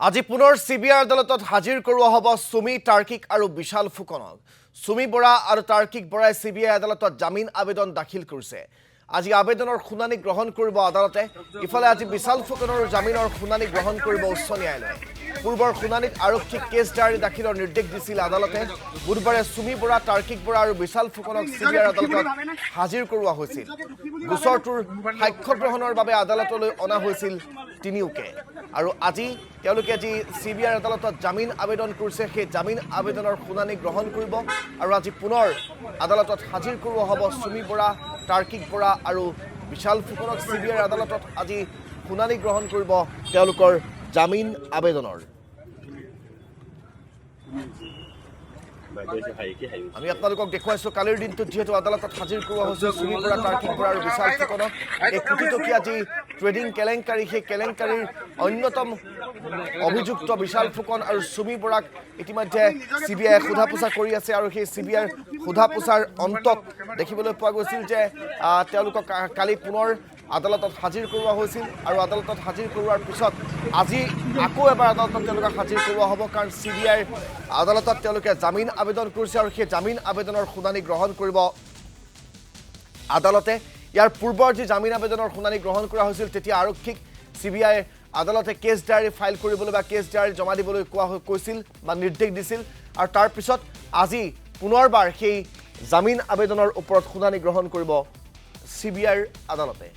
আজি পুনৰ সিবিআই আদালতত হাজিৰ কৰোৱা হ'ব সুমি তাৰ্কিক আৰু বিশাল ফুকনক। সুমি বৰা আৰু তাৰ্কিক বৰাই সিবিআই আদালতত জামিন আবেদন দাখিল কৰিছে। আজি আবেদনৰ শুনানি গ্ৰহণ কৰিব আদালতে। ইফালে আজি বিশাল ফুকনৰ জামিনৰ শুনানি গ্ৰহণ কৰিব উচ্চ ন্যায়ালয়ে। পূৰ্বৰ শুনানিত আৰক্ষীক কেছ ডায়েৰী দাখিলৰ নিৰ্দেশ দিছিল আদালতে। বুধবাৰে সুমি বৰা, তাৰ্কিক বৰা আৰু বিশাল ফুকনক সিবিআইৰ আদালতত হাজিৰ কৰোৱা হৈছিল। গোচৰটোৰ সাক্ষ্য গ্ৰহণৰ বাবে আদালতলৈ অনা হৈছিল তিনিওকে। আৰু আজি তেওঁলোকে যি সিবিআইৰ আদালতত জামিন আবেদন কৰিছে, সেই জামিন আবেদনৰ শুনানি গ্ৰহণ কৰিব। আৰু আজি পুনৰ আদালতত হাজিৰ কৰোৱা হ'ব সুমি বৰা, তাৰ্কিক বৰা আৰু বিশাল ফুকনক। সিবিআইৰ আদালতত আজি শুনানি গ্ৰহণ কৰিব তেওঁলোকৰ জামিন আবেদনৰ। আমি আপোনালোকক দেখুৱাইছোঁ কালিৰ দিনটোত যিহেতু আদালতত হাজিৰ কৰোৱা হৈছে সুমি বৰা, তাৰ্কিক বৰা আৰু বিশাল ফুকনক। এই কোটিটকীয়া যি ট্ৰেডিং কেলেংকাৰী, সেই কেলেংকাৰীৰ অন্যতম অভিযুক্ত বিশাল ফুকন আৰু সুমি বৰাক ইতিমধ্যে সিবিআইয়ে সোধা পোছা কৰি আছে। আৰু সেই সিবিআইৰ সোধা পোছাৰ অন্তত দেখিবলৈ পোৱা গৈছিল যে তেওঁলোকক কালি পুনৰ আদালতত হাজিৰ কৰোৱা হৈছিল। আৰু আদালতত হাজিৰ কৰোৱাৰ পিছত আজি আকৌ এবাৰ আদালতত তেওঁলোকক হাজিৰ কৰোৱা হ'ব, কাৰণ সিবিআইৰ আদালতত তেওঁলোকে জামিন আবেদন কৰিছে আৰু সেই জামিন আবেদনৰ শুনানি গ্ৰহণ কৰিব আদালতে। ইয়াৰ পূৰ্বৰ যি জামিন আবেদনৰ শুনানি গ্ৰহণ কৰা হৈছিল, তেতিয়া আৰক্ষীক সিবিআই আদালতে কেছ ডায়েৰী ফাইল কৰিবলৈ বা কেছ ডায়েৰী জমা দিবলৈ কৈছিল বা নিৰ্দেশ দিছিল। আৰু তাৰপিছত আজি পুনৰবাৰ সেই জামিন আবেদনৰ ওপৰত শুনানি গ্ৰহণ কৰিব সিবিআইৰ আদালতে।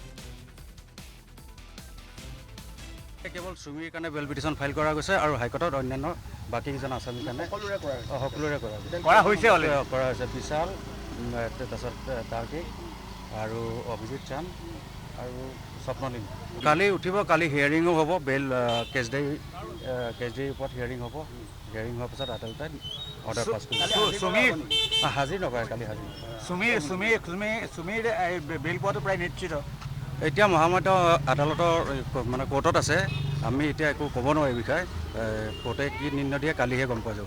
কেৱল সুমিৰ কাৰণে বেল পিটিশ্যন ফাইল কৰা গৈছে আৰু হাইকোৰ্টত অন্যান্য বাকীকেইজন আসামীৰ কাৰণে সকলোৰে কৰা হৈছে। বিশাল, তাৰপিছত তাৰ্কিক আৰু অভিজিত চান আৰু স্বপ্নলীন কালি উঠিব। কালি হিয়াৰিঙো হ'ব, বেল কেছ ডায়েৰীৰ ওপৰত হিয়াৰিং হ'ব। হিয়াৰিং হোৱাৰ পিছত আদালতে অৰ্ডাৰ পাছ কৰিব। হাজিৰ নকৰে কালি হাজিৰ। সুমিৰ বেল পোৱাটো প্ৰায় নিশ্চিত। এতিয়া মহামান্য আদালতৰ মানে কোৰ্টত আছে। আমি এতিয়া একো ক'ব নোৱাৰোঁ এই বিষয়ে। কোৰ্টে কি নিৰ্ণয় দিয়ে কালিহে গম পোৱা যাব।